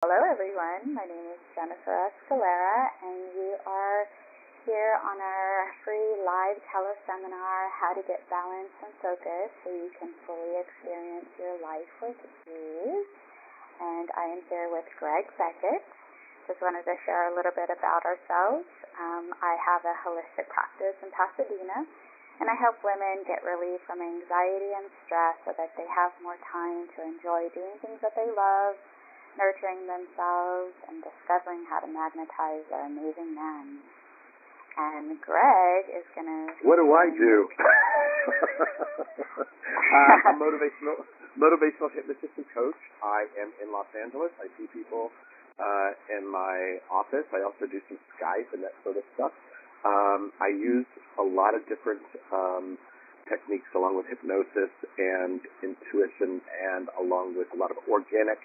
Hello, everyone. My name is Jennifer Escalera, and we are here on our free live teleseminar, How to Get Balance and Focus so you can fully experience your life with ease. And I am here with Greg Beckett. Just wanted to share a little bit about ourselves. I have a holistic practice in Pasadena, and I help women get relief from anxiety and stress so that they have more time to enjoy doing things that they love, nurturing themselves, and discovering how to magnetize their amazing men. And Greg is going to... What do I do? I'm a motivational hypnotist and coach. I am in Los Angeles. I see people in my office. I also do some Skype and that sort of stuff. I use a lot of different techniques along with hypnosis and intuition and along with a lot of organic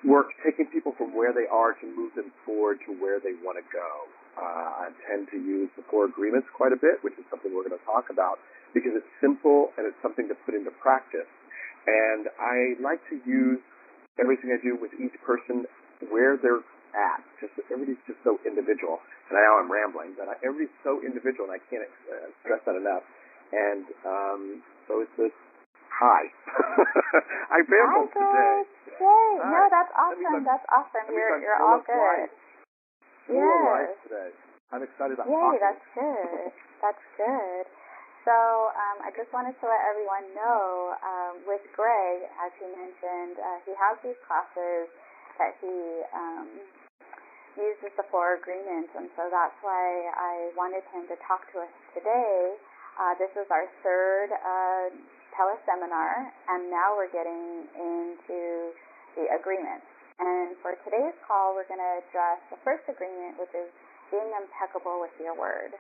work, taking people from where they are to move them forward to where they want to go. I tend to use the 4 agreements quite a bit, which is something we're going to talk about, because it's simple and it's something to put into practice. And I like to use everything I do with each person where they're at. Everybody's just so individual. And I know I'm rambling, but everybody's so individual, and I can't stress that enough. And so it's this. Hi. I rambled today. Yay. No, that's awesome. That's awesome. You're all good. Yes. Today. I'm excited about talking. That's good. That's good. So I just wanted to let everyone know, with Greg, as he mentioned, he has these classes that he uses the 4 agreements, and so that's why I wanted him to talk to us today. This is our 3rd teleseminar, and now we're getting into the agreements. And for today's call, we're going to address the first agreement, which is being impeccable with your word.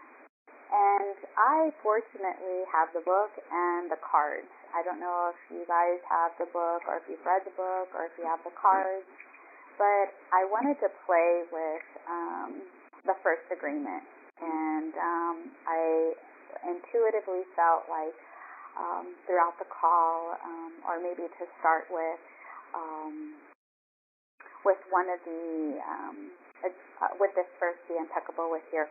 And I fortunately have the book and the cards. I don't know if you guys have the book, or if you've read the book, or if you have the cards, but I wanted to play with the first agreement. And I intuitively felt like throughout the call, or maybe to start with one of the with this first, be impeccable with your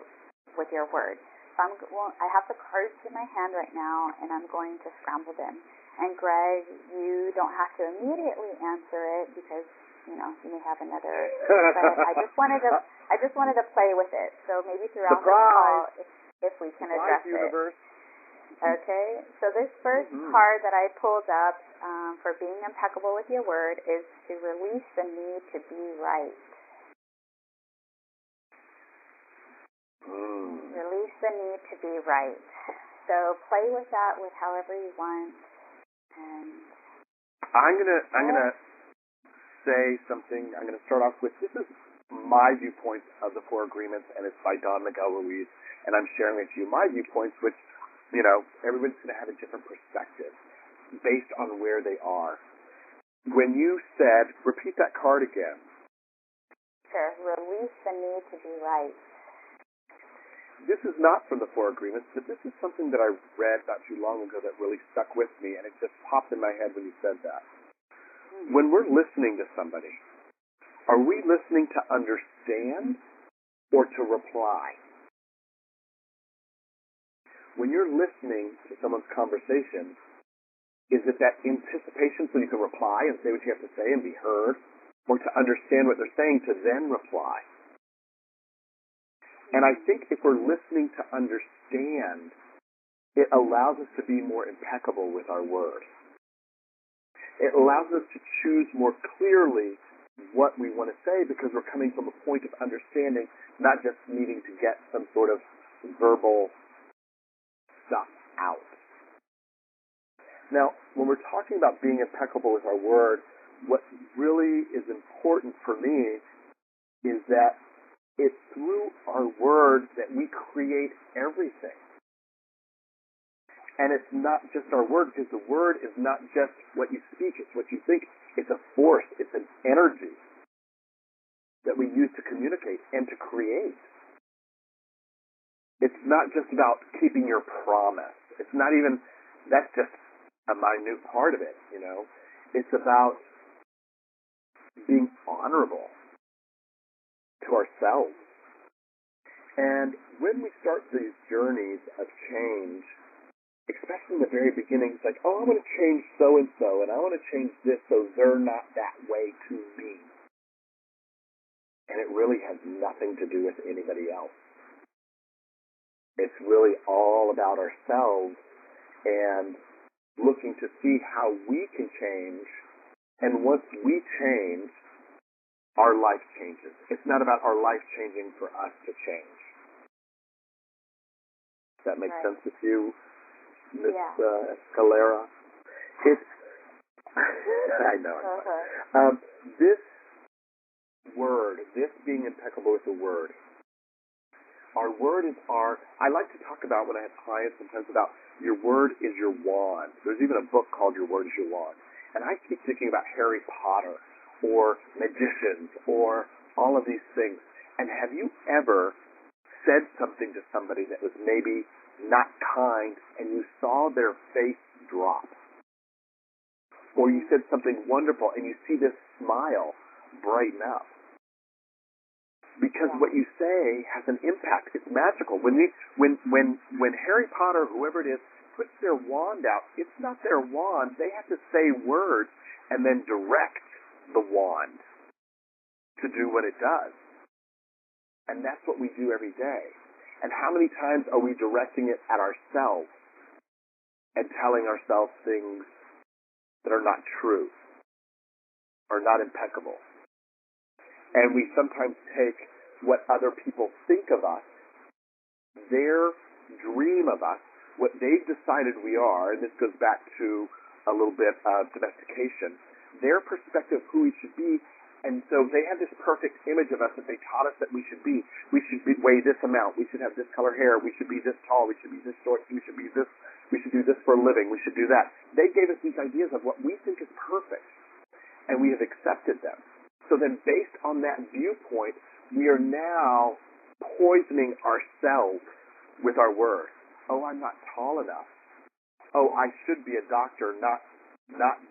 word. So I have the cards in my hand right now, and I'm going to scramble them. And Greg, you don't have to immediately answer it because you may have another. But I just wanted to play with it. So maybe throughout the call, if we can address universe. it. Okay, so this first card that I pulled up for being impeccable with your word is to release the need to be right. Release the need to be right. So play with that with however you want. And I'm gonna say something. I'm gonna start off with, this is my viewpoint of the 4 agreements, and it's by Don Miguel Ruiz, and I'm sharing with you my viewpoints, which everyone's going to have a different perspective based on where they are. When you said, repeat that card again. Sure. Release the need to be right. This is not from the 4 agreements, but this is something that I read not too long ago that really stuck with me, and it just popped in my head when you said that. When we're listening to somebody, are we listening to understand or to reply? When you're listening to someone's conversation, is it that anticipation so you can reply and say what you have to say and be heard, or to understand what they're saying to then reply? And I think if we're listening to understand, it allows us to be more impeccable with our words. It allows us to choose more clearly what we want to say because we're coming from a point of understanding, not just needing to get some sort of verbal stuff out. Now, when we're talking about being impeccable with our word, what really is important for me is that it's through our words that we create everything. And it's not just our word, because the word is not just what you speak, it's what you think. It's a force, it's an energy that we use to communicate and to create. It's not just about keeping your promise. It's not even, that's just a minute part of it, It's about being honorable. to ourselves. And when we start these journeys of change, especially in the very beginning, it's like, oh, I want to change so-and-so, and I want to change this so they're not that way to me. And it really has nothing to do with anybody else. It's really all about ourselves and looking to see how we can change. And once we change, our life changes. It's not about our life changing for us to change. Does that make sense with you, Miss Escalera? It's I know. This word, this being impeccable with the word, our word is I like to talk about when I have clients sometimes about your word is your wand. There's even a book called Your Word is Your Wand. And I keep thinking about Harry Potter or magicians or all of these things. And have you ever said something to somebody that was maybe not kind and you saw their face drop? Or you said something wonderful and you see this smile brighten up? Because what you say has an impact. It's magical. When Harry Potter, whoever it is, puts their wand out, it's not their wand. They have to say words and then direct the wand to do what it does. And that's what we do every day. And how many times are we directing it at ourselves and telling ourselves things that are not true or not impeccable? And we sometimes take what other people think of us, their dream of us, what they've decided we are, and this goes back to a little bit of domestication, their perspective of who we should be. And so they have this perfect image of us that they taught us that we should be. We should weigh this amount. We should have this color hair. We should be this tall. We should be this short. We should be this. We should do this for a living. We should do that. They gave us these ideas of what we think is perfect, and we have accepted them. So then based on that viewpoint, we are now poisoning ourselves with our words. Oh, I'm not tall enough. Oh, I should be a doctor, not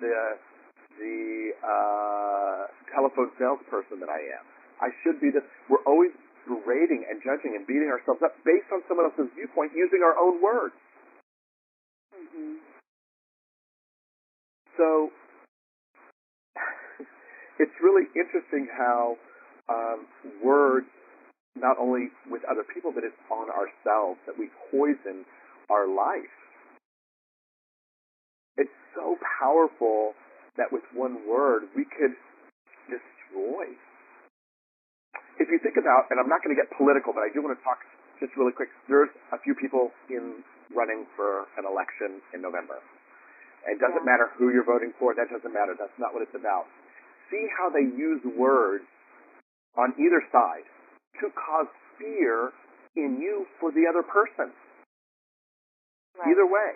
the telephone salesperson that I am. I should be this. We're always berating and judging and beating ourselves up based on someone else's viewpoint using our own words. Mm-hmm. So it's really interesting how words, not only with other people, but it's on ourselves, that we poison our life. It's so powerful that with one word we could destroy. If you think about, and I'm not going to get political, but I do want to talk just really quick. There's a few people running for an election in November. It doesn't matter who you're voting for. That doesn't matter. That's not what it's about. See how they use words on either side to cause fear in you for the other person. Right. Either way.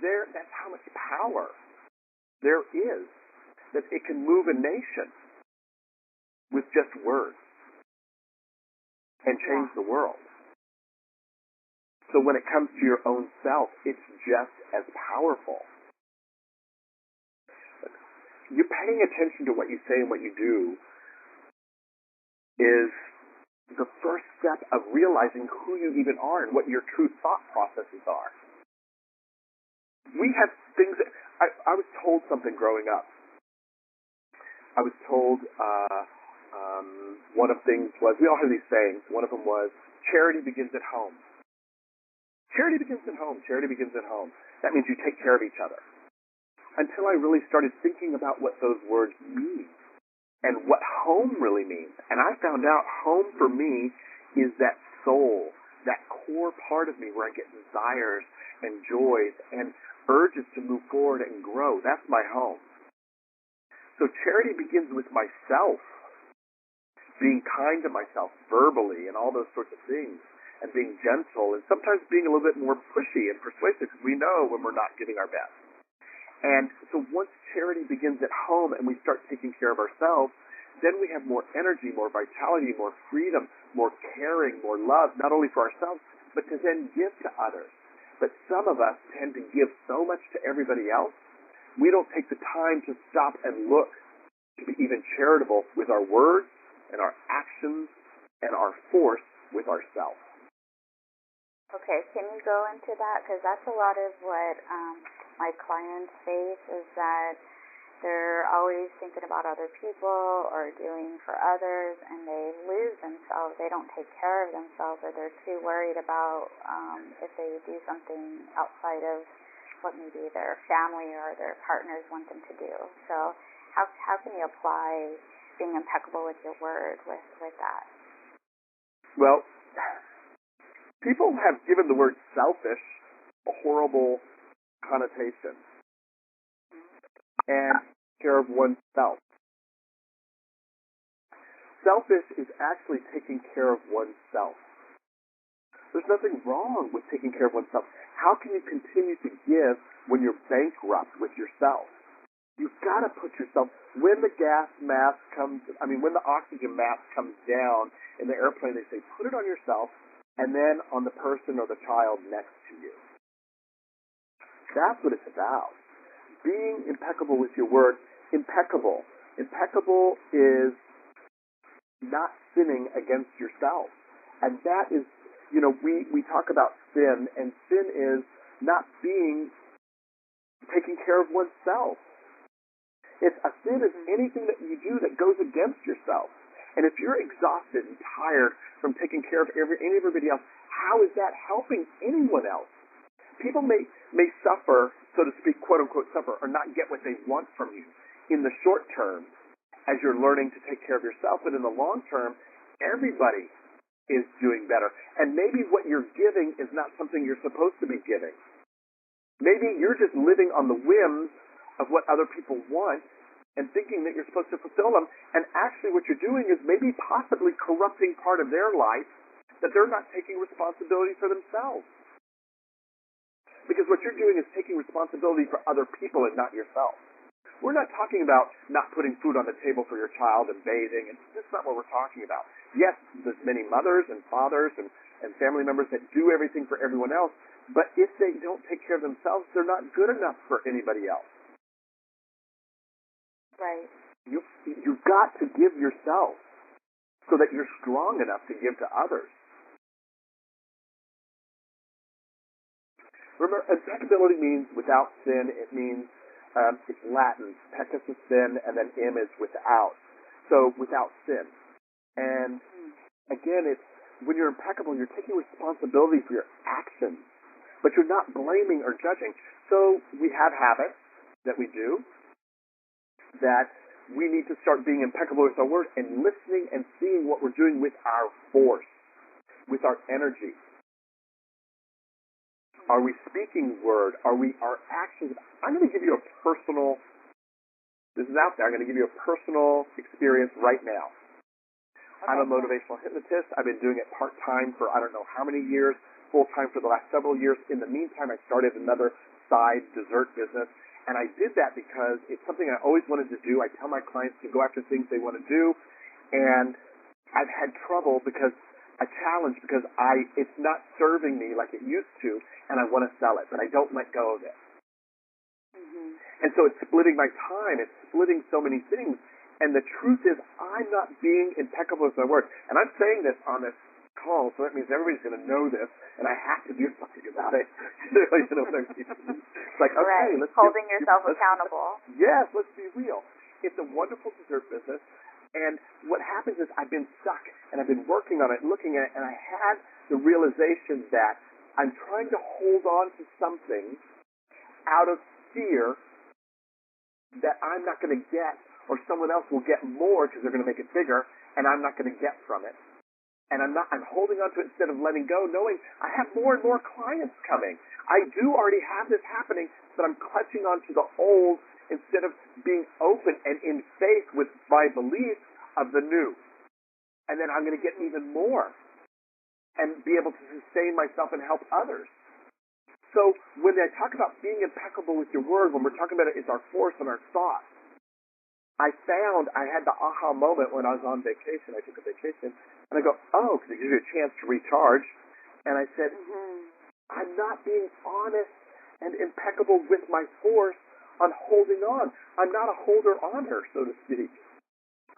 That's how much power there is, that it can move a nation with just words and change the world. So when it comes to your own self, it's just as powerful. You paying attention to what you say and what you do is the first step of realizing who you even are and what your true thought processes are. We have things that I was told something growing up. I was told one of the things was, we all have these sayings. One of them was, charity begins at home. Charity begins at home. Charity begins at home. That means you take care of each other. Until I really started thinking about what those words mean and what home really means. And I found out home for me is that soul, that core part of me where I get desires and joys and urges to move forward and grow. That's my home. So charity begins with myself, being kind to myself verbally and all those sorts of things, and being gentle, and sometimes being a little bit more pushy and persuasive, because we know when we're not giving our best. And so once charity begins at home and we start taking care of ourselves, then we have more energy, more vitality, more freedom, more caring, more love, not only for ourselves, but to then give to others. But some of us tend to give so much to everybody else, we don't take the time to stop and look to be even charitable with our words and our actions and our force with ourselves. Okay, can you go into that? Because that's a lot of what my clients face, is that they're always thinking about other people or doing for others, and they lose themselves. They don't take care of themselves, or they're too worried about if they do something outside of what maybe their family or their partners want them to do. So how can you apply being impeccable with your word with that? Well, people have given the word selfish a horrible connotation. And care of oneself. Selfish is actually taking care of oneself. There's nothing wrong with taking care of oneself. How can you continue to give when you're bankrupt with yourself? You've got to put yourself, when the when the oxygen mask comes down in the airplane, they say, put it on yourself and then on the person or the child next to you. That's what it's about. Being impeccable with your word. Impeccable. Impeccable is not sinning against yourself. And that is, we talk about sin, and sin is not taking care of oneself. A sin is anything that you do that goes against yourself. And if you're exhausted and tired from taking care of everybody else, how is that helping anyone else? People may suffer, so to speak, quote unquote suffer, or not get what they want from you in the short term as you're learning to take care of yourself, but in the long term, everybody is doing better. And maybe what you're giving is not something you're supposed to be giving. Maybe you're just living on the whims of what other people want and thinking that you're supposed to fulfill them, and actually what you're doing is maybe possibly corrupting part of their life that they're not taking responsibility for themselves. Because what you're doing is taking responsibility for other people and not yourself. We're not talking about not putting food on the table for your child and bathing, and that's not what we're talking about. Yes, there's many mothers and fathers and family members that do everything for everyone else, but if they don't take care of themselves, they're not good enough for anybody else. Right. You've got to give yourself so that you're strong enough to give to others. Remember, impeccability means without sin. It means, it's Latin. Pecus is sin, and then im is without. So without sin. And again, it's when you're impeccable, you're taking responsibility for your actions, but you're not blaming or judging. So we have habits that we do that we need to start being impeccable with our word and listening and seeing what we're doing with our force, with our energy. Are we speaking word? Are our actions? I'm going to give you a personal, this is out there, I'm going to give you a personal experience right now. Okay. I'm a motivational hypnotist. I've been doing it part-time for I don't know how many years, full-time for the last several years. In the meantime, I started another side dessert business, and I did that because it's something I always wanted to do. I tell my clients to go after things they want to do, and I've had trouble because it's not serving me like it used to, and I want to sell it, but I don't let go of it. Mm-hmm. And so it's splitting my time. It's splitting so many things. And the truth is, I'm not being impeccable with my word. And I'm saying this on this call, so that means everybody's going to know this, and I have to do something about it. You know what I mean? It's like, okay, right. Holding yourself accountable. Yes, let's be real. It's a wonderful dessert business. And what happens is I've been stuck, and I've been working on it, looking at it, and I had the realization that I'm trying to hold on to something out of fear that I'm not going to get, or someone else will get more because they're going to make it bigger, and I'm not going to get from it. And I'm holding on to it instead of letting go, knowing I have more and more clients coming. I do already have this happening, but I'm clutching on to the old instead of being open and in faith with my belief of the new. And then I'm going to get even more and be able to sustain myself and help others. So when I talk about being impeccable with your word, when we're talking about it's our force and our thoughts, I found I had the aha moment when I was on vacation. I took a vacation, and I go, oh, because it gives you a chance to recharge. And I said, I'm not being honest and impeccable with my force on holding on. I'm not a holder-oner, so to speak.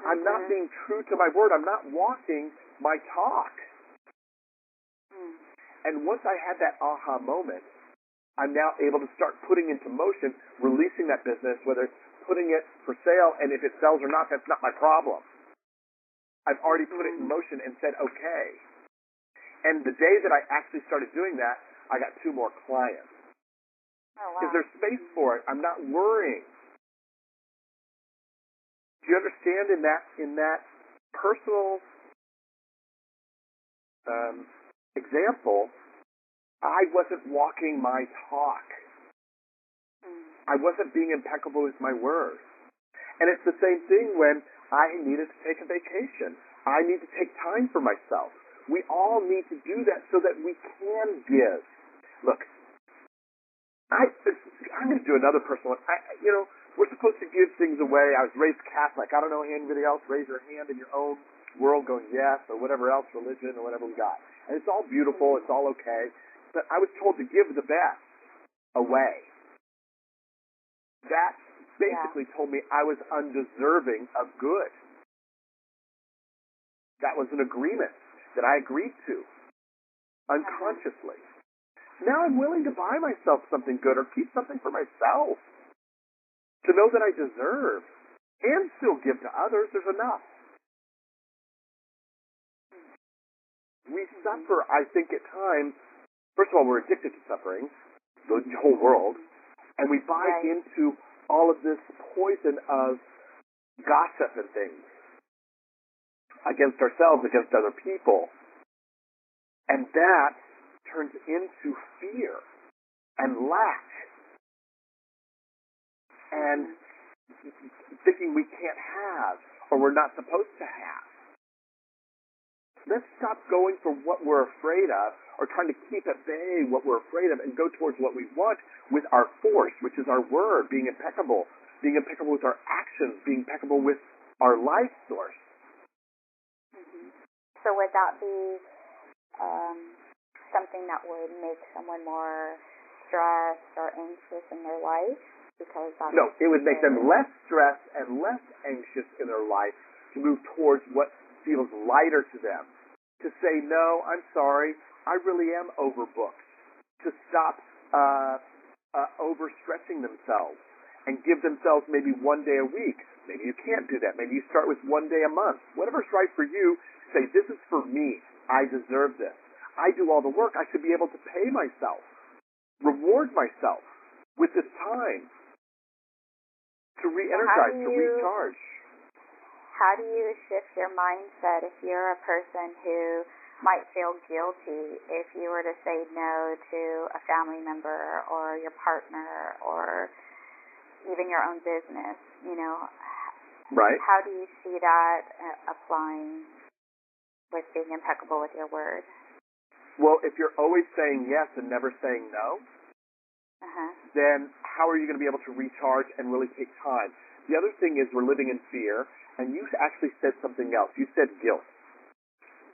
I'm not being true to my word. I'm not walking my talk. And once I had that aha moment, I'm now able to start putting into motion, releasing that business, whether it's putting it for sale, and if it sells or not, that's not my problem. I've already put it in motion and said, okay. And the day that I actually started doing that, I got 2 more clients. Oh, wow. Because there's space for it. I'm not worrying. Do you understand in that personal example, I wasn't walking my talk. I wasn't being impeccable with my word. And it's the same thing when I needed to take a vacation. I need to take time for myself. We all need to do that so that we can give. Look, I'm going to do another personal one. We're supposed to give things away. I was raised Catholic. I don't know anybody else. Raise your hand in your own world going yes, or whatever else, religion, or whatever we got. And it's all beautiful. It's all okay. But I was told to give the best away. That basically told me I was undeserving of good. That was an agreement that I agreed to unconsciously. Now I'm willing to buy myself something good or keep something for myself to know that I deserve and still give to others. There's enough. We suffer, I think, at times. First of all, we're addicted to suffering, the whole world, and we buy into all of this poison of gossip and things against ourselves, against other people. And that turns into fear and lack and thinking we can't have or we're not supposed to have. Let's stop going for what we're afraid of or trying to keep at bay what we're afraid of and go towards what we want with our force, which is our word, being impeccable with our actions, being impeccable with our life source. So would that be something that would make someone more stressed or anxious in their life? No, it would make them less stressed and less anxious in their life to move towards what feels lighter to them. To say, no, I'm sorry, I really am overbooked. To stop overstretching themselves and give themselves maybe 1 day a week. Maybe you can't do that. Maybe you start with 1 day a month. Whatever's right for you, say, this is for me. I deserve this. I do all the work. I should be able to pay myself, reward myself with this time to re-energize, to recharge. How do you shift your mindset if you're a person who might feel guilty if you were to say no to a family member or your partner or even your own business? Right. How do you see that applying with being impeccable with your word? Well, if you're always saying yes and never saying no, then how are you going to be able to recharge and really take time? The other thing is we're living in fear, and you actually said something else. You said guilt.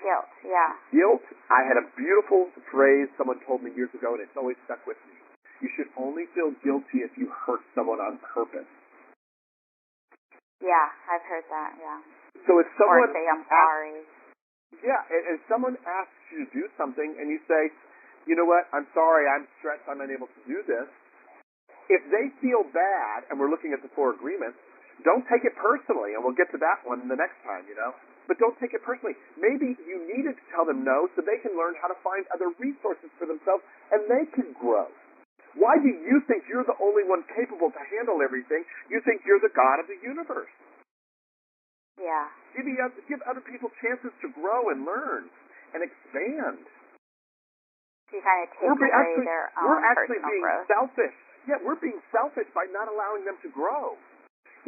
Guilt, yeah. Guilt, I had a beautiful phrase someone told me years ago, and it's always stuck with me. You should only feel guilty if you hurt someone on purpose. Yeah, I've heard that, yeah. So if someone... Or say, I'm sorry. Yeah, and someone asks you to do something, and you say, you know what, I'm sorry, I'm stressed, I'm unable to do this. If they feel bad, and we're looking at the 4 agreements, don't take it personally, and we'll get to that one the next time, But don't take it personally. Maybe you needed to tell them no so they can learn how to find other resources for themselves, and they can grow. Why do you think you're the only one capable to handle everything? You think you're the God of the universe. Yeah. Give other people chances to grow and learn and expand. You kind of take away their own personal being growth. Selfish. Yeah, we're being selfish by not allowing them to grow.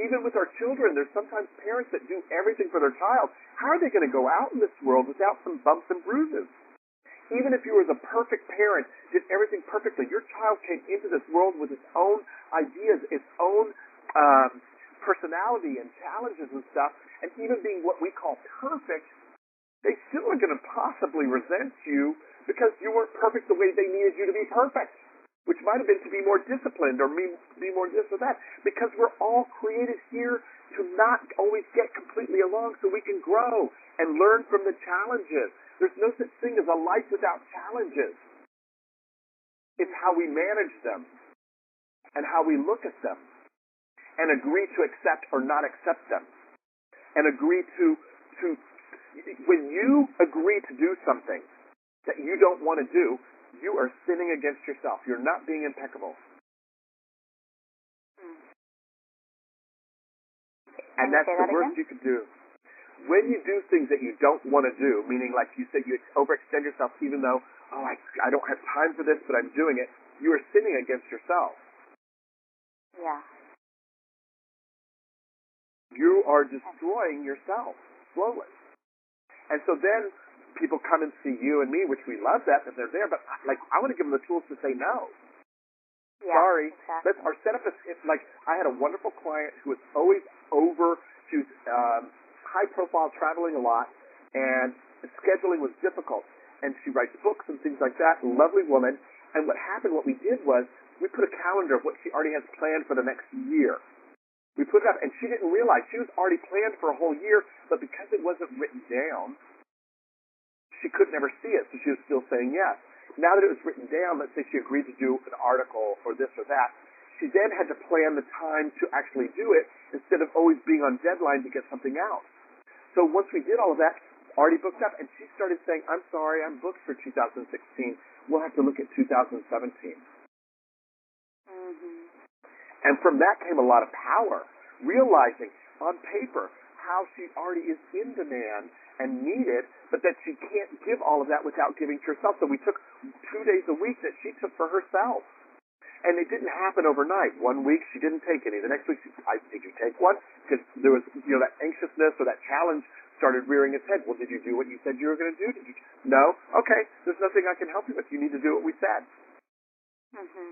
Even with our children, there's sometimes parents that do everything for their child. How are they going to go out in this world without some bumps and bruises? Even if you were the perfect parent, did everything perfectly, your child came into this world with its own ideas, its own personality and challenges and stuff, and even being what we call perfect, they still are going to possibly resent you because you weren't perfect the way they needed you to be perfect. which might have been to be more disciplined or be more this or that, because we're all created here to not always get completely along so we can grow and learn from the challenges. There's no such thing as a life without challenges. It's how we manage them and how we look at them and agree to accept or not accept them, and agree to when you agree to do something that you don't want to do, you are sinning against yourself. You're not being impeccable. And that's the worst you could do. When you do things that you don't want to do, meaning like you said, you overextend yourself even though, I don't have time for this, but I'm doing it, you are sinning against yourself. Yeah. You are destroying yourself slowly. And so then people come and see you and me, which we love that they're there, but I want to give them the tools to say no. Yeah, Sorry. exactly. Our setup is like, I had a wonderful client who was always she was high profile, traveling a lot, and scheduling was difficult. And she writes books and things like that, lovely woman. And what happened, what we did was, we put a calendar of what she already has planned for the next year. We put it up, and she didn't realize she was already planned for a whole year, but because it wasn't written down, she could never see it, so she was still saying yes. Now that it was written down, let's say she agreed to do an article or this or that, she then had to plan the time to actually do it instead of always being on deadline to get something out. So once we did all of that, already booked up, and she started saying, I'm sorry, I'm booked for 2016. We'll have to look at 2017. And from that came a lot of power, realizing on paper how she already is in demand and needed, but that she can't give all of that without giving to herself. So we took 2 days a week that she took for herself. And it didn't happen overnight. 1 week she didn't take any. The next week did you take one? Because there was, that anxiousness or that challenge started rearing its head. Well, did you do what you said you were going to do? Did you? No? Okay, there's nothing I can help you with. You need to do what we said.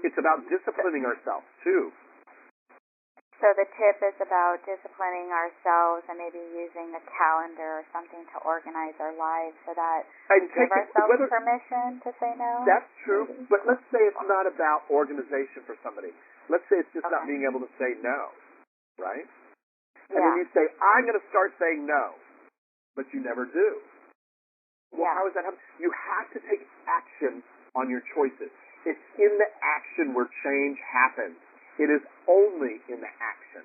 It's about disciplining ourselves, too. So the tip is about disciplining ourselves and maybe using a calendar or something to organize our lives so that we give ourselves permission to say no. That's true, but let's say it's not about organization for somebody. Let's say it's just not being able to say no, right? And then you say, I'm going to start saying no, but you never do. Well, how is that happening? You have to take action on your choices. It's in the action where change happens. It is only in the action.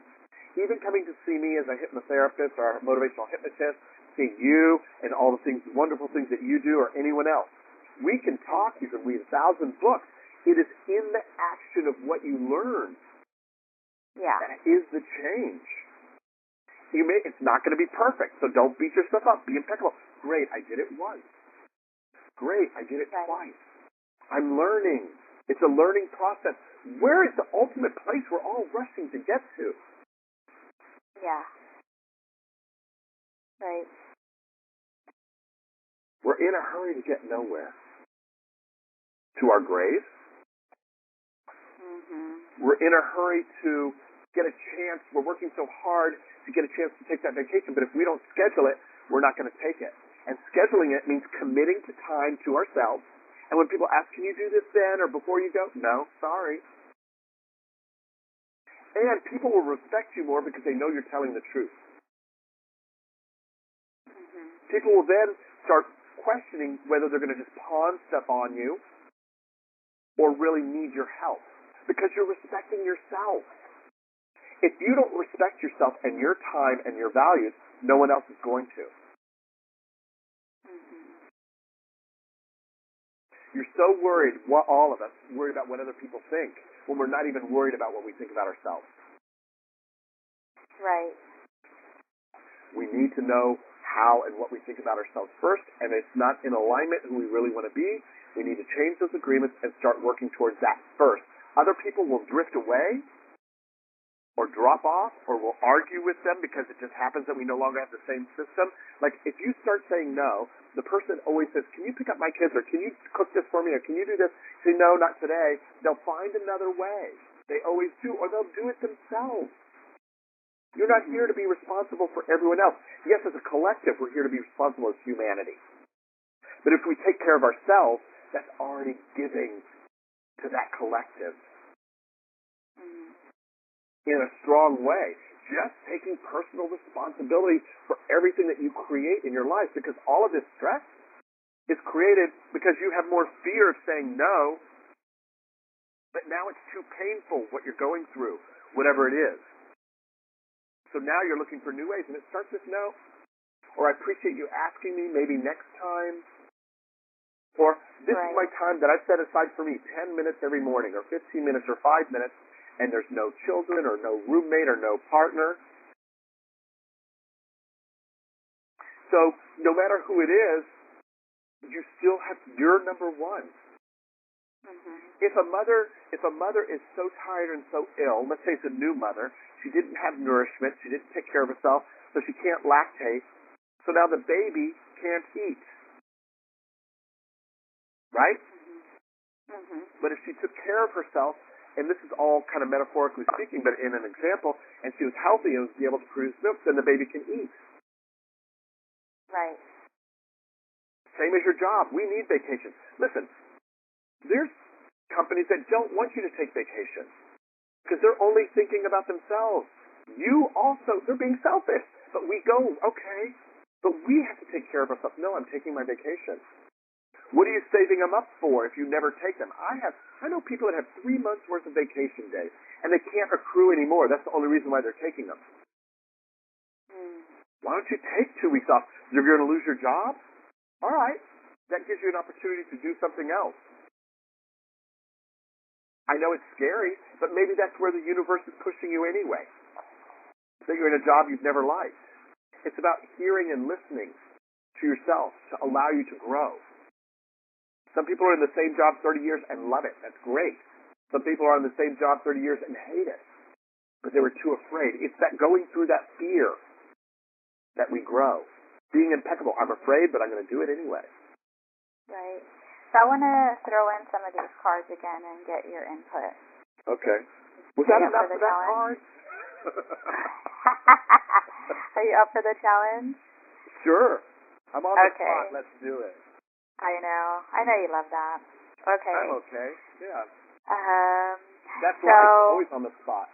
Even coming to see me as a hypnotherapist or a motivational hypnotist, seeing you and all the things, wonderful things that you do or anyone else. We can talk, you can read 1,000 books. It is in the action of what you learn. That is the change. It's not going to be perfect, so don't beat yourself up. Be impeccable. Great, I did it once. Great, I did it twice. I'm learning. It's a learning process. Where is the ultimate place we're all rushing to get to? Yeah. Right. We're in a hurry to get nowhere. To our grave. We're in a hurry to get a chance. We're working so hard to get a chance to take that vacation, but if we don't schedule it, we're not going to take it. And scheduling it means committing to time to ourselves. And when people ask, can you do this then or before you go? No, sorry. And people will respect you more because they know you're telling the truth. People will then start questioning whether they're going to just pawn stuff on you or really need your help because you're respecting yourself. If you don't respect yourself and your time and your values, no one else is going to. You're so worried, all of us, worried about what other people think, when we're not even worried about what we think about ourselves. Right. We need to know how and what we think about ourselves first, and it's not in alignment who we really want to be. We need to change those agreements and start working towards that first. Other people will drift away or drop off or we'll argue with them because it just happens that we no longer have the same system. Like if you start saying no, the person always says, can you pick up my kids or can you cook this for me or can you do this? Say, no, not today. They'll find another way. They always do, or they'll do it themselves. You're not here to be responsible for everyone else. Yes, as a collective, we're here to be responsible as humanity. But if we take care of ourselves, that's already giving to that collective Mm-hmm. in a strong way. Just taking personal responsibility for everything that you create in your life, because all of this stress is created because you have more fear of saying no, but now it's too painful what you're going through, whatever it is. So now you're looking for new ways, and it starts with no, or I appreciate you asking me, maybe next time, or this is my time that I've set aside for me, 10 minutes every morning, or 15 minutes, or 5 minutes, and there's no children, or no roommate, or no partner. So no matter who it is, you still have, you're number one. Mm-hmm. If a mother is so tired and so ill, let's say it's a new mother, she didn't have nourishment, she didn't take care of herself, so she can't lactate, so now the baby can't eat. Right? Mm-hmm. Mm-hmm. But if she took care of herself, and this is all kind of metaphorically speaking, but in an example, and she was healthy and was able to produce milk, then the baby can eat. Right. Same as your job. We need vacation. Listen, there's companies that don't want you to take vacation because they're only thinking about themselves. You also, they're being selfish. But we go, okay, but we have to take care of ourselves. No, I'm taking my vacation. What are you saving them up for if you never take them? I know people that have 3 months worth of vacation days, and they can't accrue anymore. That's the only reason why they're taking them. Mm. Why don't you take 2 weeks off? You're going to lose your job? All right. That gives you an opportunity to do something else. I know it's scary, but maybe that's where the universe is pushing you anyway. That you're in a job you've never liked. It's about hearing and listening to yourself to allow you to grow. Some people are in the same job 30 years and love it. That's great. Some people are in the same job 30 years and hate it. But they were too afraid. It's that going through that fear that we grow. Being impeccable. I'm afraid, but I'm going to do it anyway. Right. So I want to throw in some of these cards again and get your input. Okay. Was that enough for that card? Are you up for the challenge? Sure. I'm on the spot. Let's do it. I know you love that. Okay. I'm okay. Yeah. That's so, right. Always on the spot.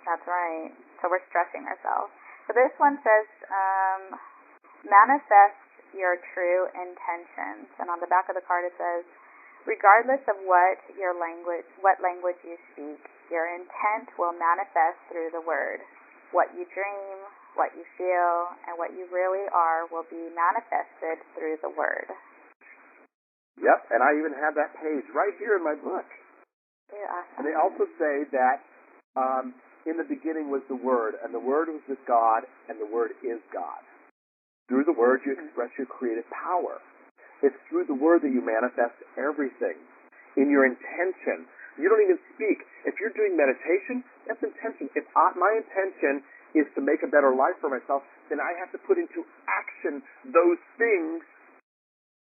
That's right. So we're stressing ourselves. So this one says, manifest your true intentions. And on the back of the card it says, regardless of what language you speak, your intent will manifest through the word. What you dream, what you feel, and what you really are will be manifested through the word. Yep, and I even have that page right here in my book. Yeah, awesome. And they also say that in the beginning was the Word, and the Word was with God, and the Word is God. Through the Word, you express your creative power. It's through the Word that you manifest everything. In your intention. You don't even speak. If you're doing meditation, that's intention. If my intention is to make a better life for myself, then I have to put into action those things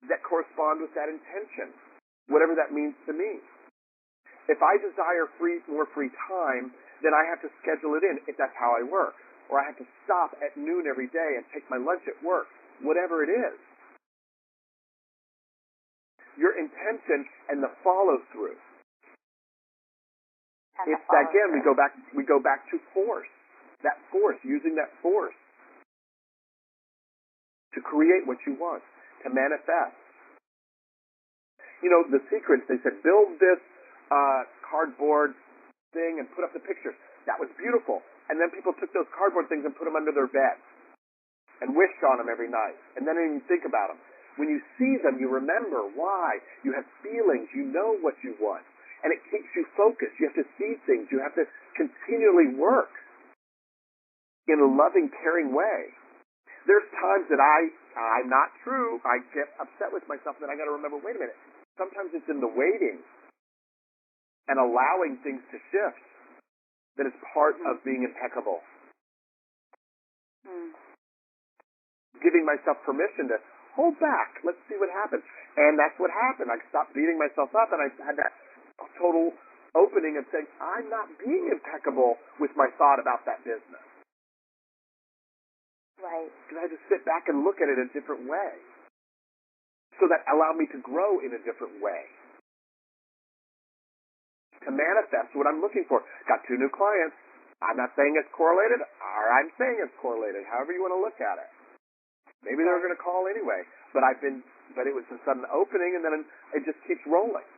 that correspond with that intention, whatever that means to me. If I desire more free time, then I have to schedule it in if that's how I work. Or I have to stop at noon every day and take my lunch at work, whatever it is. Your intention and the follow-through. It's again, we go back to force. That force, using that force to create what you want, to manifest. You know, the secrets, they said, build this cardboard thing and put up the pictures. That was beautiful. And then people took those cardboard things and put them under their bed and wished on them every night. And then didn't even think about them. When you see them, you remember why. You have feelings. You know what you want. And it keeps you focused. You have to see things. You have to continually work in a loving, caring way. There's times that I'm not true. I get upset with myself, and then I got to remember, wait a minute. Sometimes it's in the waiting and allowing things to shift that is part of being impeccable. Giving myself permission to hold back. Let's see what happens. And that's what happened. I stopped beating myself up, and I had that total opening of saying, I'm not being impeccable with my thought about that business. Right. Because I had to sit back and look at it a different way. So that allowed me to grow in a different way. to manifest what I'm looking for. Got 2 new clients. I'm not saying it's correlated, or I'm saying it's correlated, however you want to look at it. Maybe they're going to call anyway, but it was a sudden opening, and then it just keeps rolling.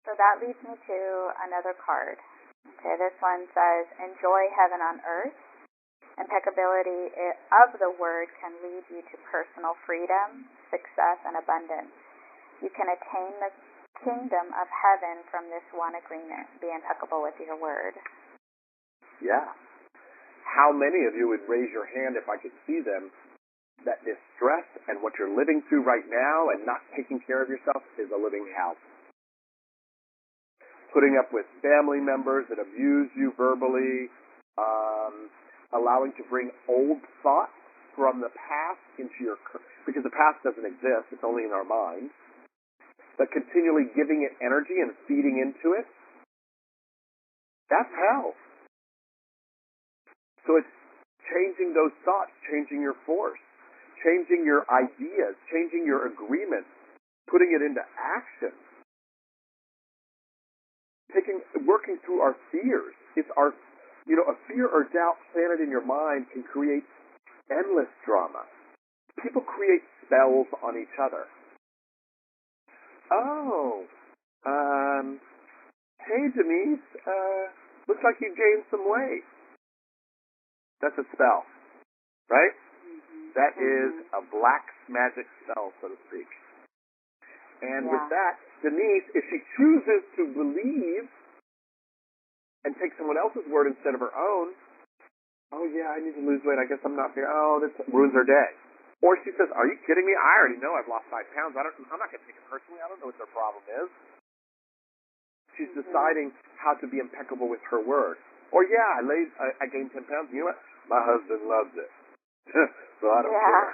So that leads me to another card. Okay, this one says, enjoy heaven on earth. Impeccability of the word can lead you to personal freedom, success, and abundance. You can attain the kingdom of heaven from this one agreement. Be impeccable with your word. Yeah. How many of you would raise your hand if I could see them that this stress and what you're living through right now and not taking care of yourself is a living hell? Putting up with family members that abuse you verbally, allowing to bring old thoughts from the past into your, because the past doesn't exist, it's only in our minds, but continually giving it energy and feeding into it, that's hell. So it's changing those thoughts, changing your force, changing your ideas, changing your agreements, putting it into action, working through our fears. It's our, a fear or doubt planted in your mind can create endless drama. People create spells on each other. Oh, hey Denise, looks like you gained some weight. That's a spell, right? That is a black magic spell, so to speak. And with that, Denise, if she chooses to believe and take someone else's word instead of her own, oh yeah, I need to lose weight, I guess I'm not fair. Oh, this ruins her day. Or she says, are you kidding me? I already know I've lost 5 pounds. I'm not going to take it personally. I don't know what their problem is. She's deciding how to be impeccable with her word. Or yeah, I gained 10 pounds. You know what? My husband loves it. So I don't care.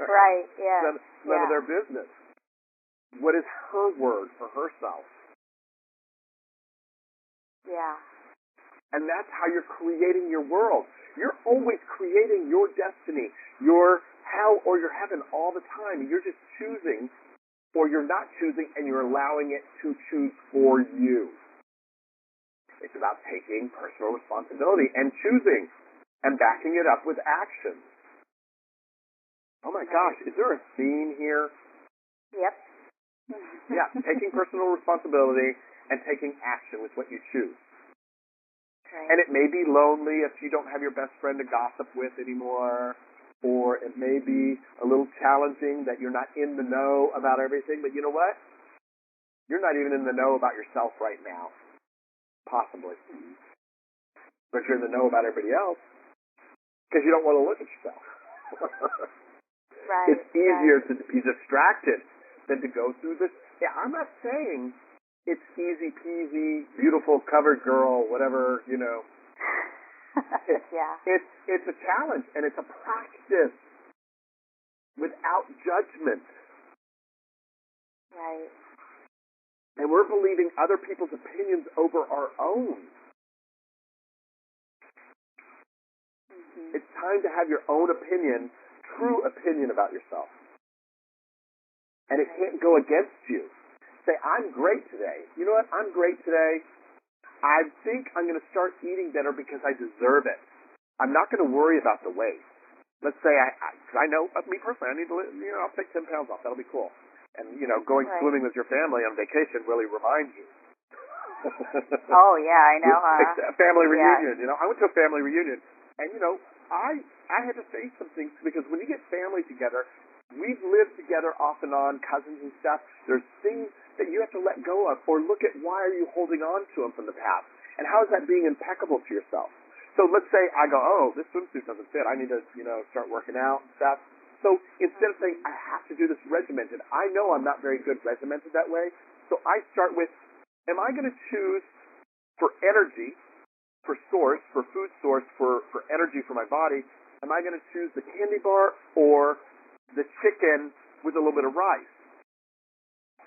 Right, yeah. None of their business. What is her word for herself? Yeah. And that's how you're creating your world. You're always creating your destiny, your hell or your heaven all the time. You're just choosing, or you're not choosing, and you're allowing it to choose for you. It's about taking personal responsibility and choosing and backing it up with action. Oh my gosh, is there a theme here? Yep. Yeah, taking personal responsibility and taking action with what you choose. Right. And it may be lonely if you don't have your best friend to gossip with anymore, or it may be a little challenging that you're not in the know about everything, but you know what? You're not even in the know about yourself right now. Possibly. But you're in the know about everybody else because you don't want to look at yourself. Right. It's easier to be distracted than to go through this. Yeah, I'm not saying it's easy peasy, beautiful, covered girl, whatever, It's a challenge, and it's a practice without judgment. Right. And we're believing other people's opinions over our own. It's time to have your own opinion, true opinion about yourself. And it can't go against you. Say, I'm great today. You know what? I'm great today. I think I'm going to start eating better because I deserve it. I'm not going to worry about the weight. Let's say I know, me personally, I need to, I'll take 10 pounds off. That'll be cool. And, going swimming with your family on vacation really reminds you. Oh, yeah, I know. A family reunion, I went to a family reunion, and, I had to say some things because when you get family together, we've lived together off and on, cousins and stuff. There's things that you have to let go of or look at why are you holding on to them from the past. And how is that being impeccable to yourself? So let's say I go, oh, this swimsuit doesn't fit. I need to, start working out and stuff. So instead of saying I have to do this regimented, I know I'm not very good regimented that way. So I start with, am I going to choose for energy, for source, for food source, for energy for my body, am I going to choose the candy bar or the chicken with a little bit of rice?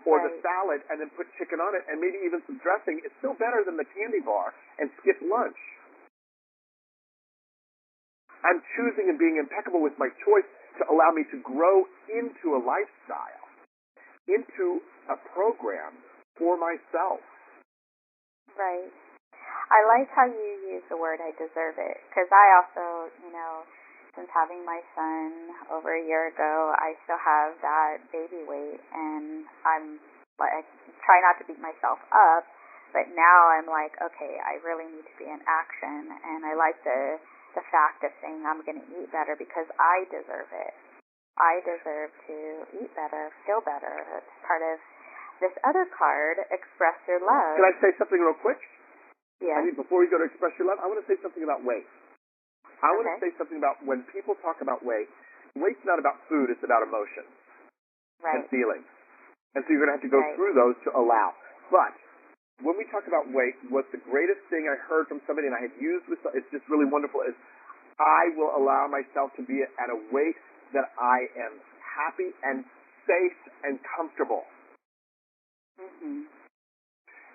Or the salad and then put chicken on it and maybe even some dressing? It's still better than the candy bar and skip lunch. I'm choosing and being impeccable with my choice to allow me to grow into a lifestyle, into a program for myself. Right. I like how you use the word "I deserve it," because I also, since having my son over a year ago, I still have that baby weight, and I try not to beat myself up, but now I'm like, okay, I really need to be in action, and I like the fact of saying I'm going to eat better because I deserve it. I deserve to eat better, feel better. It's part of this other card, express your love. Can I say something real quick? Yeah. I think before we go to express your love, I want to say something about weight. I want to say something about when people talk about weight, weight's not about food, it's about emotions and feelings. And so you're going to have to go through those to allow. But when we talk about weight, what's the greatest thing I heard from somebody, and I had used with, it's just really wonderful, is I will allow myself to be at a weight that I am happy and safe and comfortable. Mm-hmm.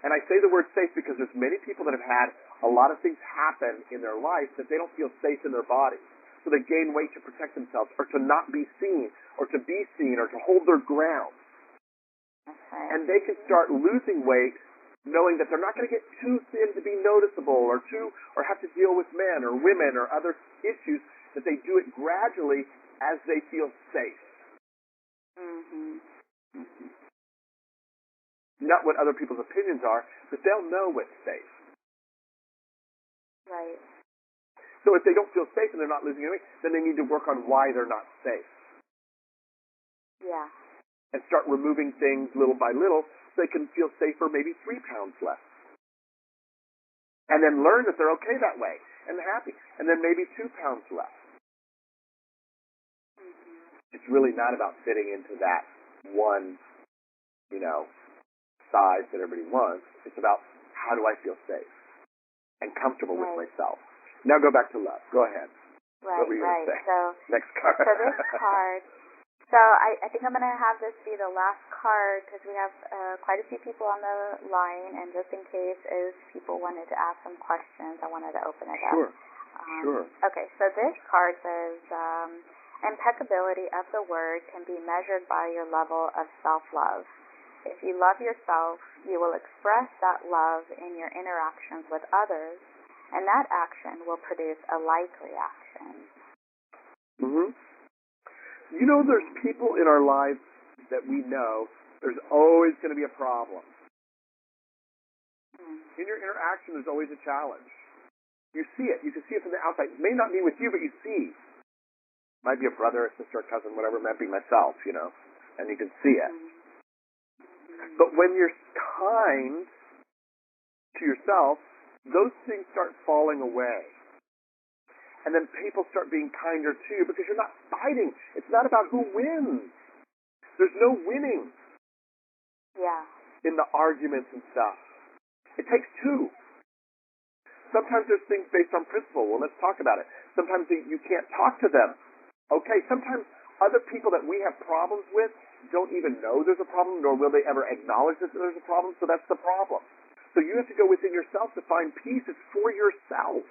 And I say the word safe because there's many people that have had a lot of things happen in their life that they don't feel safe in their body. So they gain weight to protect themselves or to not be seen or to be seen or to hold their ground. Okay. And they can start losing weight knowing that they're not going to get too thin to be noticeable or have to deal with men or women or other issues, that they do it gradually as they feel safe. Mm-hmm. Mm-hmm. Not what other people's opinions are, but they'll know what's safe. Right. So if they don't feel safe and they're not losing any weight, then they need to work on why they're not safe. Yeah. And start removing things little by little so they can feel safer, maybe 3 pounds less. And then learn that they're okay that way and happy. And then maybe 2 pounds less. Mm-hmm. It's really not about fitting into that one, size that everybody wants. It's about how do I feel safe and comfortable with myself. Now go back to love. Go ahead. Right, what were you right. Say? So next card. So this card. So I think I'm going to have this be the last card because we have quite a few people on the line, and just in case if people wanted to ask some questions, I wanted to open it up. Sure. Okay, so this card says, impeccability of the word can be measured by your level of self-love. If you love yourself, you will express that love in your interactions with others, and that action will produce a like reaction. Mm-hmm. There's people in our lives that we know there's always going to be a problem. In your interaction, there's always a challenge. You see it. You can see it from the outside. It may not be with you, but you see. Might be a brother, a sister, a cousin, whatever. It might be myself, and you can see it. But when you're kind to yourself, those things start falling away. And then people start being kinder to you because you're not fighting. It's not about who wins. There's no winning in the arguments and stuff. It takes two. Sometimes there's things based on principle. Well, let's talk about it. Sometimes you can't talk to them. Okay, sometimes other people that we have problems with don't even know there's a problem, nor will they ever acknowledge that there's a problem, so that's the problem. So you have to go within yourself to find peace. It's for yourself.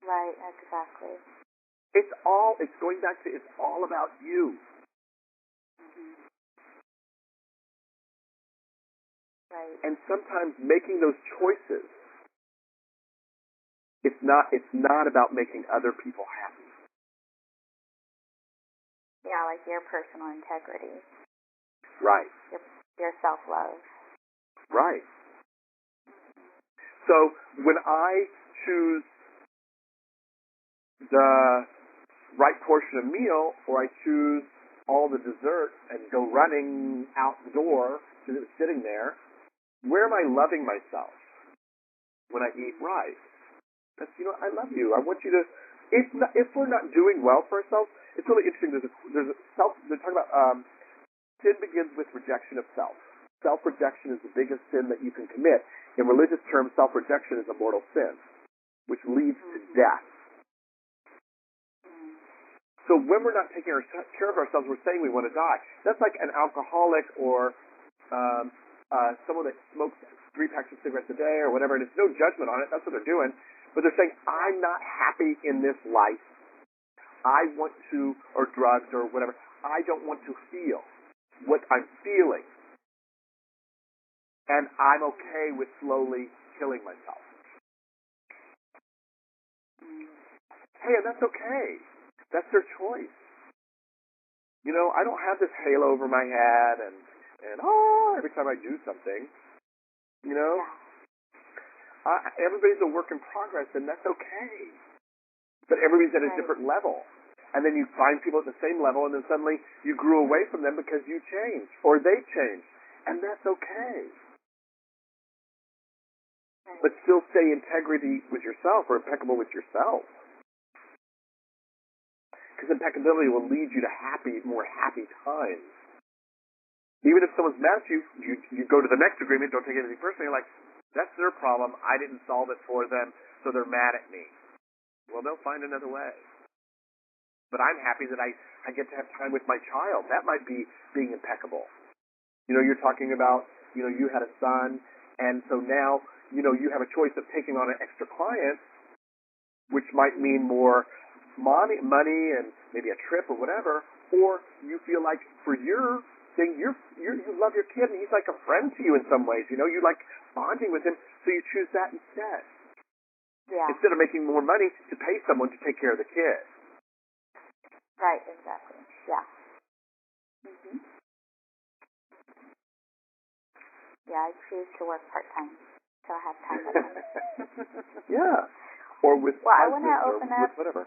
Right, exactly. It's going back to, it's all about you. Mm-hmm. Right. And sometimes making those choices, it's not about making other people happy. Yeah, like your personal integrity. Right. Your self-love. Right. So when I choose the right portion of meal, or I choose all the dessert and go running out the door because it was sitting there, where am I loving myself when I eat right? That's, I love you. I want you to. If we're not doing well for ourselves, it's really interesting. There's a self. They're talking about sin begins with rejection of self. Self-rejection is the biggest sin that you can commit. In religious terms, self-rejection is a mortal sin, which leads to death. So when we're not taking care of ourselves, we're saying we want to die. That's like an alcoholic or someone that smokes 3 packs of cigarettes a day or whatever, and it's no judgment on it. That's what they're doing. But they're saying, I'm not happy in this life. I want to, or drugs or whatever, I don't want to feel what I'm feeling. and I'm okay with slowly killing myself. Hey, and that's okay. That's their choice. You know, I don't have this halo over my head and every time I do something, you know. Everybody's a work in progress, and that's okay. But everybody's at a different level. And then you find people at the same level, and then suddenly you grew away from them because you changed, or they changed. And that's okay. But still stay integrity with yourself, or impeccable with yourself. Because impeccability will lead you to more happy times. Even if someone's mad at you, you go to the next agreement, don't take anything personally, you're like, that's their problem, I didn't solve it for them, so they're mad at me. Well, they'll find another way. But I'm happy that I get to have time with my child. That might be being impeccable. You know, you're talking about, you know, you had a son, and so now, you know, you have a choice of taking on an extra client, which might mean more money and maybe a trip or whatever, or you feel like for your thing, you love your kid and he's like a friend to you in some ways. You know, you like bonding with him, so you choose that instead. Yeah. Instead of making more money to pay someone to take care of the kid. Right, exactly. Yeah. Mhm. Yeah, I choose to work part-time, so I have time with them. Yeah. Or with I want to open up, whatever.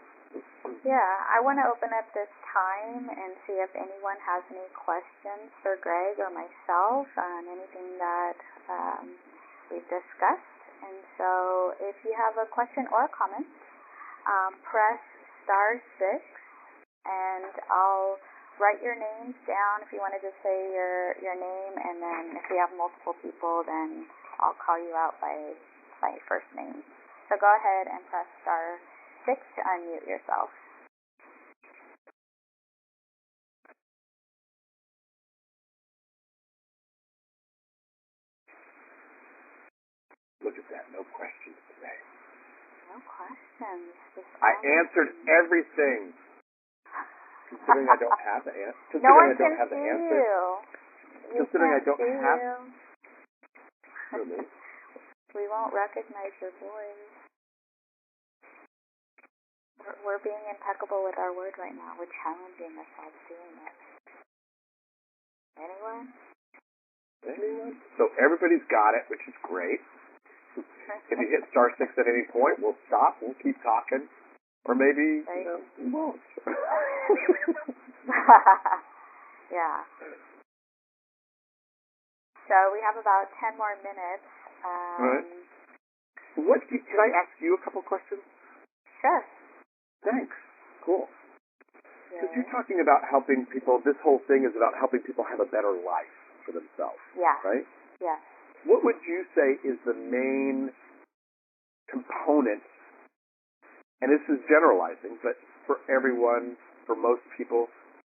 Yeah, I want to open up this time and see if anyone has any questions for Greg or myself on anything that we've discussed. And so if you have a question or a comment, press *6, and I'll write your names down if you want to just say your name, and then if we have multiple people, then I'll call you out by first name. So go ahead and press *6 to unmute yourself. Look at that, no questions today. No questions. I answered everything. Considering I don't have the answer. No one can see you. Considering I don't have you. We won't recognize your voice. We're being impeccable with our word right now. We're challenging ourselves doing it. Anyone? So everybody's got it, which is great. If you hit *6 at any point, we'll stop. We'll keep talking. Or maybe, we won't. Yeah. So we have about 10 more minutes. Right. Can I ask you a couple questions? Sure. Thanks. Cool. Because you're talking about helping people. This whole thing is about helping people have a better life for themselves. Yeah. Right? Yeah. What would you say is the main component, and this is generalizing, but for everyone, for most people,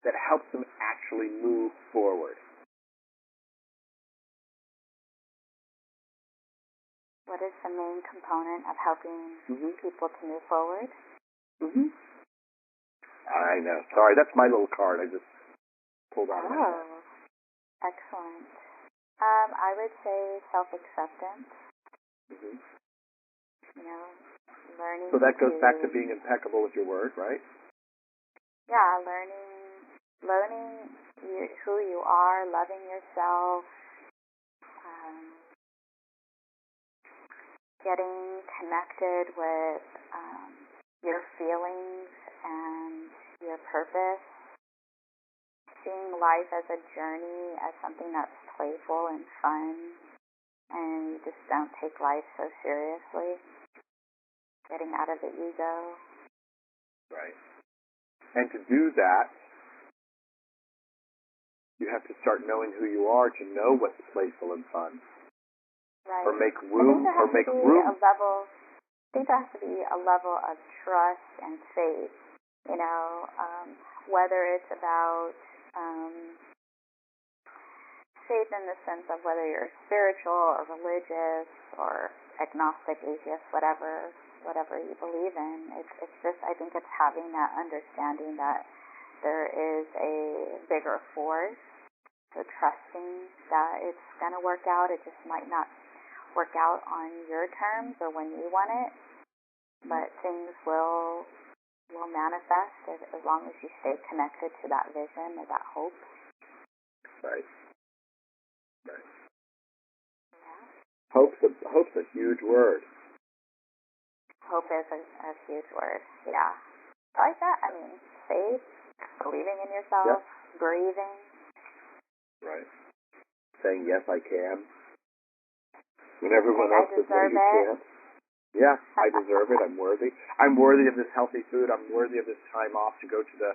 that helps them actually move forward? What is the main component of helping people to move forward? I know. Sorry, that's my little card. I just pulled out of my head. Oh, excellent. I would say self-acceptance. You know, learning. So that goes back to being impeccable with your word, right? Yeah, learning who you are, loving yourself, getting connected with your feelings and your purpose, seeing life as a journey, as something that's playful and fun, and you just don't take life so seriously, getting out of the ego. Right. And to do that, you have to start knowing who you are to know what's playful and fun. Right. Or make room. I think there has to be a level of trust and faith. You know, whether it's about faith in the sense of whether you're spiritual or religious or agnostic, atheist, whatever you believe in. It's just, I think it's having that understanding that there is a bigger force So trusting that it's going to work out. It just might not work out on your terms or when you want it, but things will manifest as long as you stay connected to that vision or that hope. Right. Right. Yeah. Hope's a huge word. Hope is a huge word. Yeah. I like that. I mean, faith, believing in yourself, breathing. Right. Saying, yes, I can. When everyone else says, no, you can't. Yeah, I deserve it. I'm worthy. I'm worthy of this healthy food. I'm worthy of this time off to go to the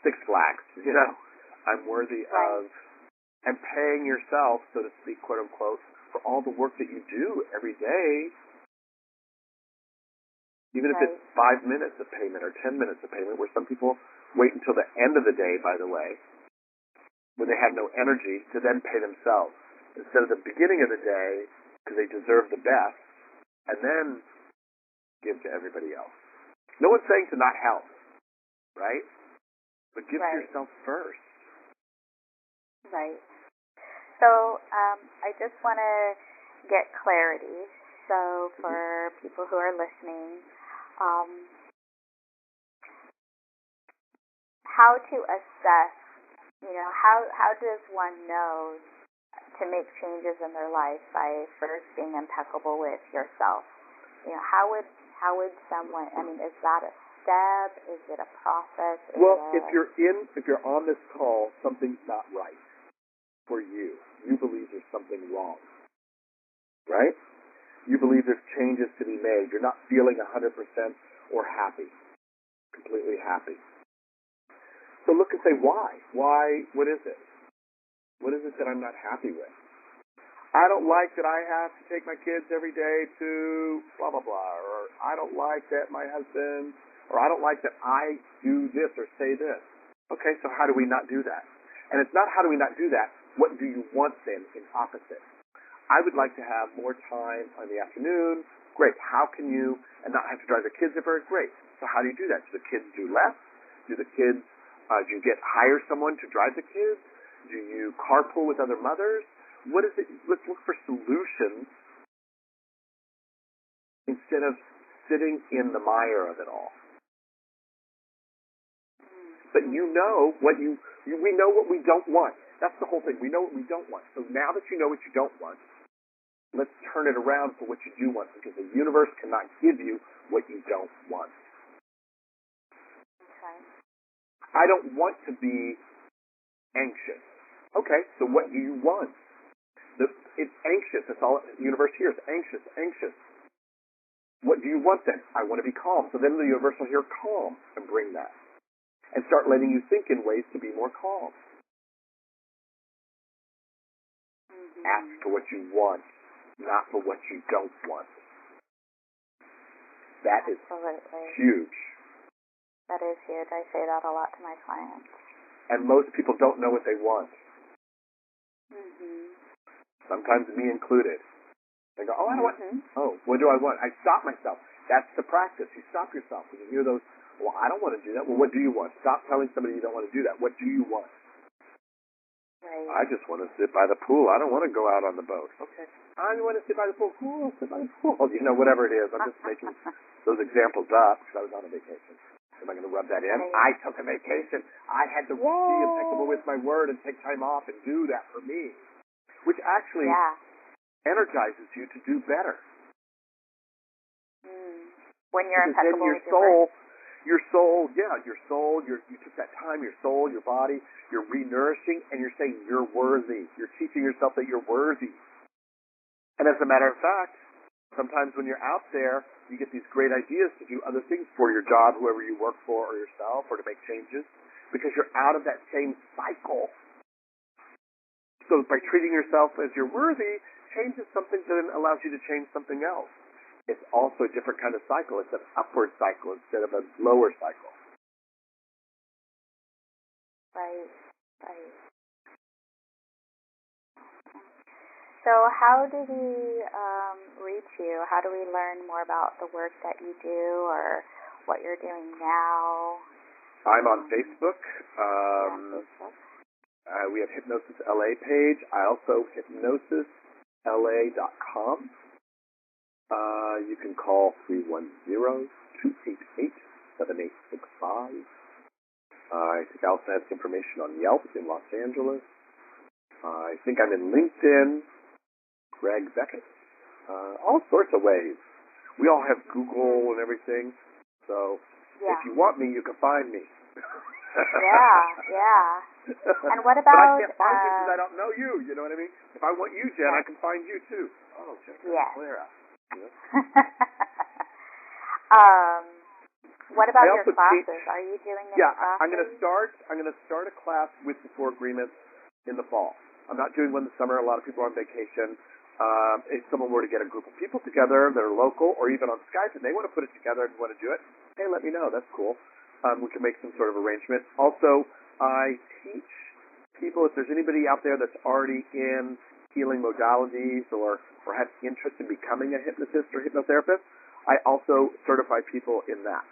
Six Flags. You know, I'm worthy of, and paying yourself, so to speak, quote unquote, for all the work that you do every day. Even if it's 5 minutes of payment or 10 minutes of payment, where some people wait until the end of the day, by the way, when they have no energy, to then pay themselves. Instead of the beginning of the day, because they deserve the best, and then give to everybody else. No one's saying to not help, right? But give to yourself first. Right. So I just want to get clarity. So for people who are listening, how to assess, how does one know to make changes in their life by first being impeccable with yourself? How would someone, is that a step? Is it a process? If you're on this call, something's not right for you. You believe there's something wrong, right? You believe there's changes to be made. You're not feeling 100% or happy, completely happy. So look and say, why? Why? What is it? What is it that I'm not happy with? I don't like that I have to take my kids every day to blah, blah, blah. Or I don't like that my husband, or I don't like that I do this or say this. Okay, so how do we not do that? And it's not how do we not do that. What do you want then in opposite? I would like to have more time in the afternoon. Great. How can you, and not have to drive the kids everywhere? Great. So how do you do that? Do the kids do less? Do the kids, do you hire someone to drive the kids? Do you carpool with other mothers? What is it? Let's look for solutions instead of sitting in the mire of it all. But we know what we don't want. That's the whole thing. We know what we don't want. So now that you know what you don't want, let's turn it around for what you do want, because the universe cannot give you what you don't want. Okay. I don't want to be anxious. Okay, so what do you want? It's anxious. That's all the universe hears. Anxious, anxious. What do you want then? I want to be calm. So then the universe will hear calm and bring that. And start letting you think in ways to be more calm. Ask for what you want, not for what you don't want. That is huge. That is huge. I say that a lot to my clients. And most people don't know what they want. Mm-hmm. Sometimes me included. They go, oh, I don't want. Oh, what do I want? I stop myself. That's the practice. You stop yourself when you hear those. Well, I don't want to do that. Well, what do you want? Stop telling somebody you don't want to do that. What do you want? Right. I just want to sit by the pool. I don't want to go out on the boat. Okay. I want to sit by the pool. Cool. Sit by the pool. Whatever it is. I'm just making those examples up because I was on a vacation. Am I going to rub that in? I took a vacation. I had to be impeccable with my word and take time off and do that for me, which actually energizes you to do better. When you're because impeccable then with your soul, you took that time, your soul, your body, you're re-nourishing, and you're saying you're worthy. You're teaching yourself that you're worthy. And as a matter of fact, sometimes when you're out there, you get these great ideas to do other things for your job, whoever you work for, or yourself, or to make changes, because you're out of that same cycle. So by treating yourself as you're worthy, changes something that then allows you to change something else. It's also a different kind of cycle. It's an upward cycle instead of a lower cycle. Right. So how do we reach you? How do we learn more about the work that you do or what you're doing now? I'm on Facebook. Facebook. We have Hypnosis LA page. I also hypnosisla.com. You can call 310-288-7865. I think I also have information on Yelp in Los Angeles. I think I'm in LinkedIn, Greg Beckett, all sorts of ways. We all have Google and everything, so if you want me, you can find me. Yeah. And what about... But I can't find you because I don't know you, you know what I mean? If I want you, Jen, I can find you too. Oh, Jennifer Escalera. What about your classes? Are you doing any classes? I'm going to start a class with the 4 agreements in the fall. I'm not doing one this summer. A lot of people are on vacation. If someone were to get a group of people together that are local or even on Skype and they want to put it together and want to do it, hey, let me know. That's cool. We can make some sort of arrangement. Also, I teach people, if there's anybody out there that's already in healing modalities or has interest in becoming a hypnotist or hypnotherapist, I also certify people in that.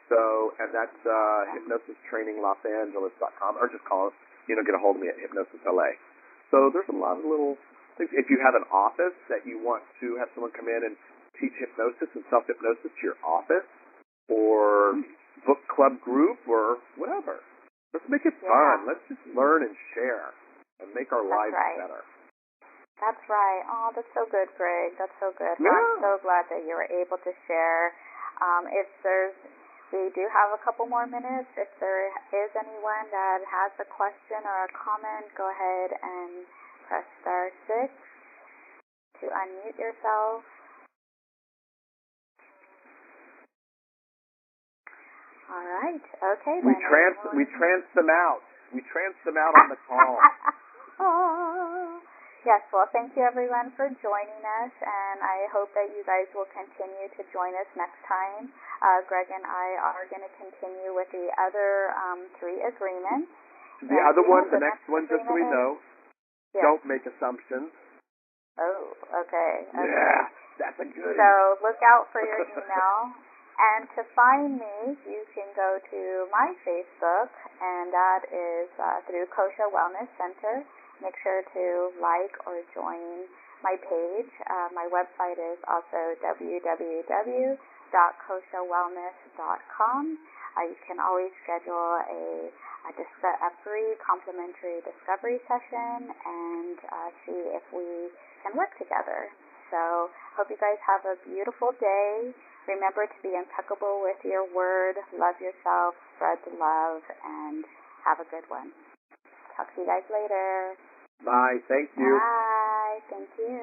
So, and that's hypnosistraininglosangeles.com, or just call us, get a hold of me at Hypnosis LA. So there's a lot of little things. If you have an office that you want to have someone come in and teach hypnosis and self-hypnosis to your office, or book club group, or whatever, let's make it fun. Let's just learn and share and make our lives better. That's right. Oh, that's so good, Greg. That's so good. Yeah. I'm so glad that you were able to share. We do have a couple more minutes. If there is anyone that has a question or a comment, go ahead and press *6 to unmute yourself. All right. Okay. We trance them out. We trance them out on the call. Yes, well, thank you, everyone, for joining us, and I hope that you guys will continue to join us next time. Greg and I are going to continue with the other 3 agreements. The other one, the next one, just so we know, don't make assumptions. Oh, okay. Yeah, that's a good one. So look out for your email. And to find me, you can go to my Facebook, and that is through Kosha Wellness Center. Make sure to like or join my page. My website is also www.koshawellness.com. You can always schedule a free complimentary discovery session and see if we can work together. So hope you guys have a beautiful day. Remember to be impeccable with your word. Love yourself, spread the love, and have a good one. Talk to you guys later. Bye. Thank you. Bye. Thank you.